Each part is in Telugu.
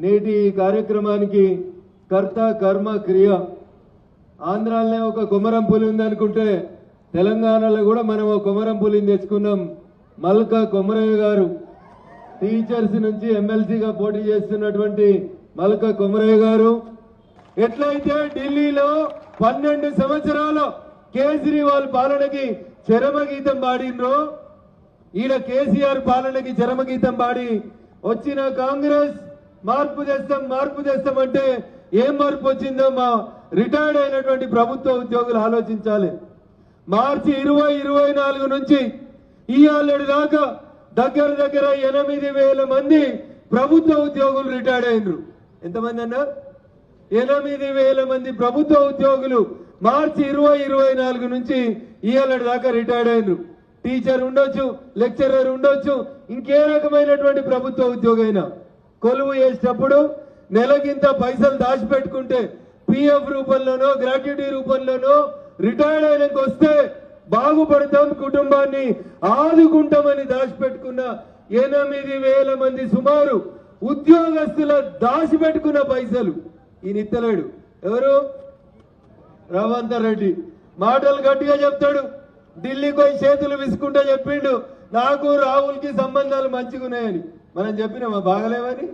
నేటి ఈ కార్యక్రమానికి కర్త కర్మ క్రియ ఆంధ్రాలోనే ఒక కొమరం పులి ఉందనుకుంటే తెలంగాణలో కూడా మనం ఒక కొమరం పులిని తెచ్చుకున్నాం. మల్కా కొమరయ్య గారు టీచర్స్ నుంచి ఎమ్మెల్సీగా పోటీ చేస్తున్నటువంటి మల్కా కొమరయ్య గారు ఎట్లయితే ఢిల్లీలో 12 సంవత్సరాల కేజ్రీవాల్ పాలనకి చరమగీతం పాడినరో ఈడ కేసీఆర్ పాలనకి చరమగీతం పాడి వచ్చిన కాంగ్రెస్ మార్పు తెస్తాం అంటే ఏం మార్పు వచ్చిందో మా రిటైర్డ్ అయినటువంటి ప్రభుత్వ ఉద్యోగులు ఆలోచించాలి. మార్చి 2024 నుంచి ఇవాళ దాకా దగ్గర 8,000 మంది ప్రభుత్వ ఉద్యోగులు రిటైర్డ్ అయినరు. ఎంతమంది అన్నా? 8,000 మంది ప్రభుత్వ ఉద్యోగులు మార్చి 2024 నుంచి ఇవాళ దాకా రిటైర్డ్ అయినరు. టీచర్ ఉండొచ్చు, లెక్చరర్ ఉండొచ్చు, ఇంకే రకమైనటువంటి ప్రభుత్వ ఉద్యోగైనా కొలువు చేసేటప్పుడు నెలకింత పైసలు దాచిపెట్టుకుంటే పిఎఫ్ రూపంలోనో గ్రాట్యుటీ రూపంలోనో రిటైర్డ్ అయినాక వస్తే బాగుపడతాం, కుటుంబాన్ని ఆదుకుంటామని దాచిపెట్టుకున్న 8,000 మంది సుమారు ఉద్యోగస్తుల దాచిపెట్టుకున్న పైసలు ఈయన ఇత్తలేడు. ఎవరు? రేవంత్ రెడ్డి మాటలు గట్టిగా చెప్తాడు, ఢిల్లీకి పోయి చేతులు విసుకుంటే చెప్పిండు నాకు రాహుల్కి సంబంధాలు మంచిగున్నాయని. మనం చెప్పినామా బాగలేవని?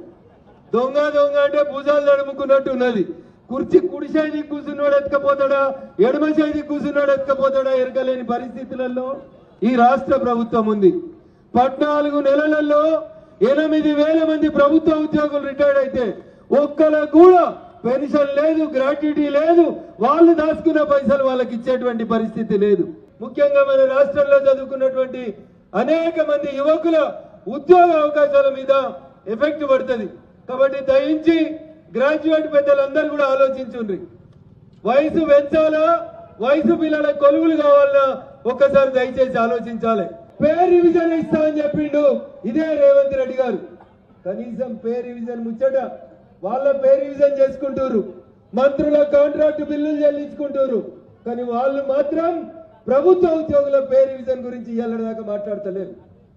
దొంగ అంటే భుజాలు తడుముకున్నట్టు ఉన్నది. కుర్చీ కుడి చేతికి కూర్చున్నాడు ఎత్తుకపోతాడా, ఎడమ చేతికి కూర్చున్నాడు ఎత్తుకపోతాడా ఎరకలేని పరిస్థితులలో ఈ రాష్ట్ర ప్రభుత్వం ఉంది. 14 నెలలలో 8,000 మంది ప్రభుత్వ ఉద్యోగులు రిటైర్డ్ అయితే ఒక్కలకు కూడా పెన్షన్ లేదు, గ్రాట్యుటీ లేదు, వాళ్ళు దాచుకున్న పైసలు వాళ్ళకి ఇచ్చేటువంటి పరిస్థితి లేదు. ముఖ్యంగా మన రాష్ట్రంలో చదువుకున్నటువంటి అనేక మంది యువకుల ఉద్యోగ అవకాశాల మీద ఎఫెక్ట్ పడుతుంది. కాబట్టి దయించి గ్రాడ్యుయేట్ పెద్దలందరూ కూడా ఆలోచించుండ్రి. వయసు పెంచాలా, వయసు పిల్లల కొలువులు కావాలన్నా ఒక్కసారి దయచేసి ఆలోచించాలి. పే రివిజన్ ఇస్తా అని చెప్పిండు ఇదే రేవంత్ రెడ్డి గారు. కనీసం పే రివిజన్ ముచ్చట వాళ్ళ పే రివిజన్ చేసుకుంటారు, మంత్రుల కాంట్రాక్ట్ బిల్లులు చెల్లించుకుంటారు, కానీ వాళ్ళు మాత్రం ప్రభుత్వ ఉద్యోగుల పే రివిజన్ గురించి ఇవాళ దాకా మాట్లాడతలేరు.